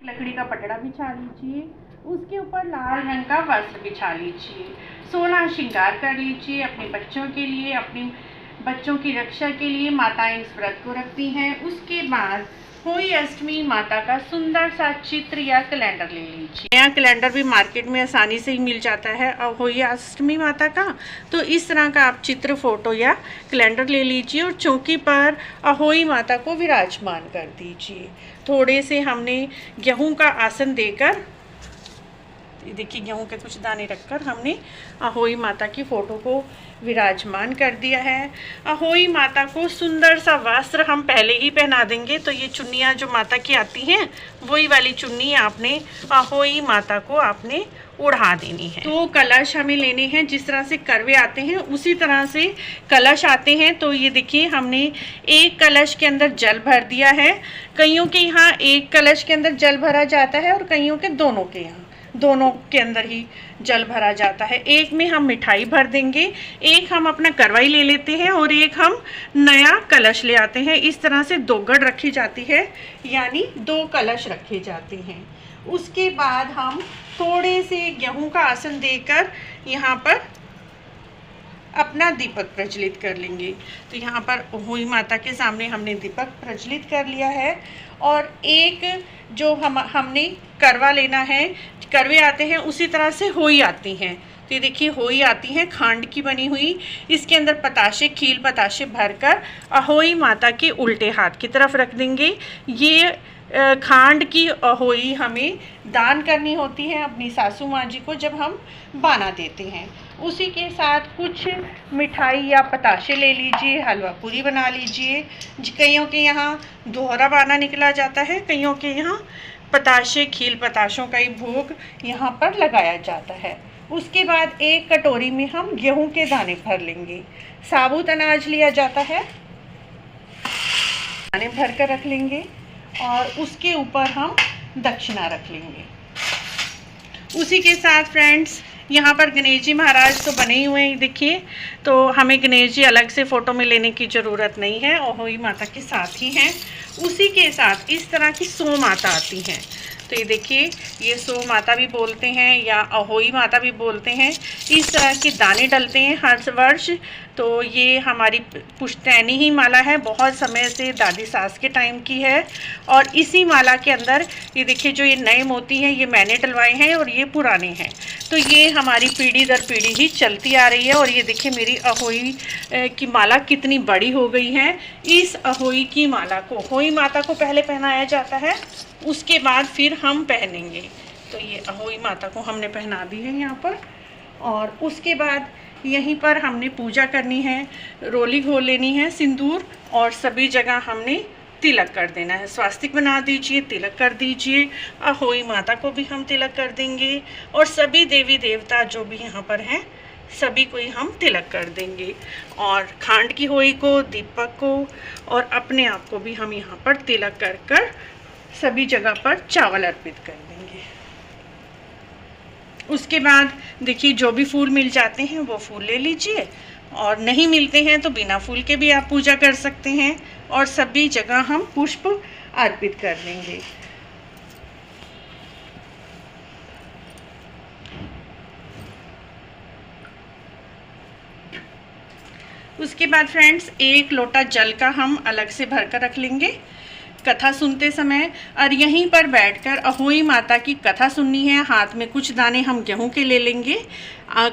लकड़ी का पटड़ा बिछा लीजिए, उसके ऊपर लाल रंग का वस्त्र बिछा लीजिए, 16 श्रृंगार कर लीजिए। अपने बच्चों के लिए, अपने बच्चों की रक्षा के लिए माताएं इस व्रत को रखती हैं। उसके बाद होई अष्टमी माता का सुंदर सा चित्र या कैलेंडर ले लीजिए। नया कैलेंडर भी मार्केट में आसानी से ही मिल जाता है और होई अष्टमी माता का, तो इस तरह का आप चित्र, फोटो या कैलेंडर ले लीजिए और चौकी पर अहोई माता को विराजमान कर दीजिए। थोड़े से हमने गेहूं का आसन देकर, देखिए गेहूं के कुछ दाने रखकर हमने अहोई माता की फ़ोटो को विराजमान कर दिया है। अहोई माता को सुंदर सा वस्त्र हम पहले ही पहना देंगे। तो ये चुन्नियाँ जो माता की आती हैं वही वाली चुन्नी आपने अहोई माता को आपने उड़ा देनी है। तो कलश हमें लेने हैं, जिस तरह से करवे आते हैं उसी तरह से कलश आते हैं। तो ये देखिए हमने एक कलश के अंदर जल भर दिया है। कईयों के यहाँ एक कलश के अंदर जल भरा जाता है और कईयों के दोनों के यहाँ दोनों के अंदर ही जल भरा जाता है। एक में हम मिठाई भर देंगे, एक हम अपना करवाई ले लेते हैं और एक हम नया कलश ले आते हैं। इस तरह से 2 गढ़ रखी जाती है, यानी 2 कलश रखे जाते हैं। उसके बाद हम थोड़े से गेहूं का आसन देकर यहाँ पर अपना दीपक प्रज्वलित कर लेंगे। तो यहाँ पर अहोई माता के सामने हमने दीपक प्रज्वलित कर लिया है और एक जो हमने करवा लेना है, करवे आते हैं उसी तरह से होई आती हैं। तो ये देखिए होई आती हैं खांड की बनी हुई, इसके अंदर पताशे, खील पताशे भरकर अहोई माता के उल्टे हाथ की तरफ रख देंगे। ये खांड की अहोई हमें दान करनी होती है अपनी सासू माँ जी को जब हम बाना देते हैं। उसी के साथ कुछ मिठाई या पताशे ले लीजिए, हलवा पूरी बना लीजिए। कईयों के यहाँ दोहरा बाना निकला जाता है, कईयों के यहाँ पताशे, खील पताशों का ही भोग यहाँ पर लगाया जाता है। उसके बाद एक कटोरी में हम गेहूं के दाने भर लेंगे। साबुत अनाज लिया जाता है, दाने भर कर रख लेंगे और उसके ऊपर हम दक्षिणा रख लेंगे। उसी के साथ फ्रेंड्स यहाँ पर गणेश जी महाराज तो बने ही हुए हैं, देखिए। तो हमें गणेश जी अलग से फ़ोटो में लेने की ज़रूरत नहीं है, अहोई माता के साथ ही हैं। उसी के साथ इस तरह की सो माता आती हैं। तो ये देखिए, ये सो माता भी बोलते हैं या अहोई माता भी बोलते हैं। इस तरह के दाने डलते हैं हर वर्ष। तो ये हमारी पुश्तैनी ही माला है, बहुत समय से दादी सास के टाइम की है। और इसी माला के अंदर ये देखिए जो ये नए मोती हैं ये मैंने डलवाए हैं और ये पुराने हैं। तो ये हमारी पीढ़ी दर पीढ़ी ही चलती आ रही है। और ये देखिए मेरी अहोई की माला कितनी बड़ी हो गई है। इस अहोई की माला को अहोई माता को पहले पहनाया जाता है, उसके बाद फिर हम पहनेंगे। तो ये अहोई माता को हमने पहना दी है यहाँ पर। और उसके बाद यहीं पर हमने पूजा करनी है, रोली घोल लेनी है, सिंदूर, और सभी जगह हमने तिलक कर देना है। स्वास्तिक बना दीजिए, तिलक कर दीजिए। अहोई माता को भी हम तिलक कर देंगे और सभी देवी देवता जो भी यहाँ पर हैं सभी को ही हम तिलक कर देंगे। और खांड की होई को, दीपक को और अपने आप को भी हम यहाँ पर तिलक कर कर सभी जगह पर चावल अर्पित कर देंगे। उसके बाद देखिए जो भी फूल मिल जाते हैं वो फूल ले लीजिए, और नहीं मिलते हैं तो बिना फूल के भी आप पूजा कर सकते हैं। और सभी जगह हम पुष्प अर्पित कर देंगे। उसके बाद फ्रेंड्स एक लोटा जल का हम अलग से भरकर रख लेंगे कथा सुनते समय। और यहीं पर बैठकर अहोई माता की कथा सुननी है। हाथ में कुछ दाने हम गेहूं के ले लेंगे।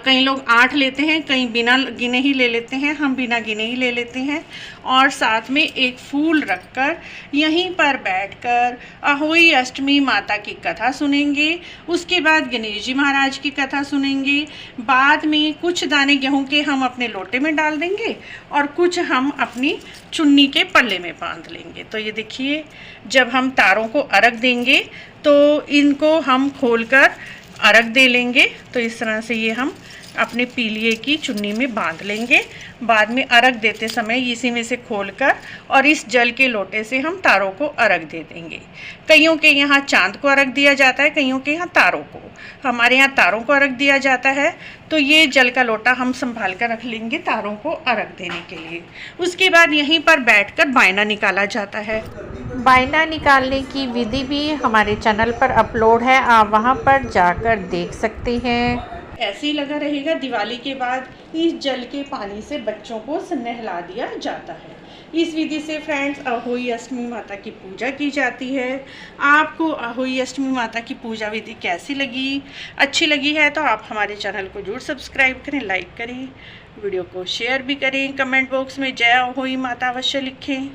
कई लोग 8 लेते हैं, कई बिना गिने ही ले लेते हैं, हम बिना गिने ही ले लेते हैं। और साथ में एक फूल रखकर यहीं पर बैठकर अहोई अष्टमी माता की कथा सुनेंगे। उसके बाद गणेश जी महाराज की कथा सुनेंगे। बाद में कुछ दाने गेहूं के हम अपने लोटे में डाल देंगे और कुछ हम अपनी चुन्नी के पल्ले में बांध लेंगे। तो ये देखिए जब हम तारों को अर्घ देंगे तो इनको हम खोलकर अर्घ दे लेंगे। तो इस तरह से ये हम अपने पीलिए की चुन्नी में बांध लेंगे। बाद में अर्घ देते समय इसी में से खोलकर और इस जल के लोटे से हम तारों को अर्घ दे देंगे। कईयों के यहाँ चांद को अर्घ दिया जाता है, कईयों के यहाँ तारों को। हमारे यहाँ तारों को अर्घ दिया जाता है, तो ये जल का लोटा हम संभाल कर रख लेंगे तारों को अर्घ देने के लिए। उसके बाद यहीं पर बैठकर बायना निकाला जाता है। बायना निकालने की विधि भी हमारे चैनल पर अपलोड है, आप वहां पर जाकर देख सकते हैं। ऐसे ही लगा रहेगा। दिवाली के बाद इस जल के पानी से बच्चों को नहला दिया जाता है। इस विधि से फ्रेंड्स अहोई अष्टमी माता की पूजा की जाती है। आपको अहोई अष्टमी माता की पूजा विधि कैसी लगी? अच्छी लगी है तो आप हमारे चैनल को जरूर सब्सक्राइब करें, लाइक करें, वीडियो को शेयर भी करें, कमेंट बॉक्स में जय अहोई माता अवश्य लिखें।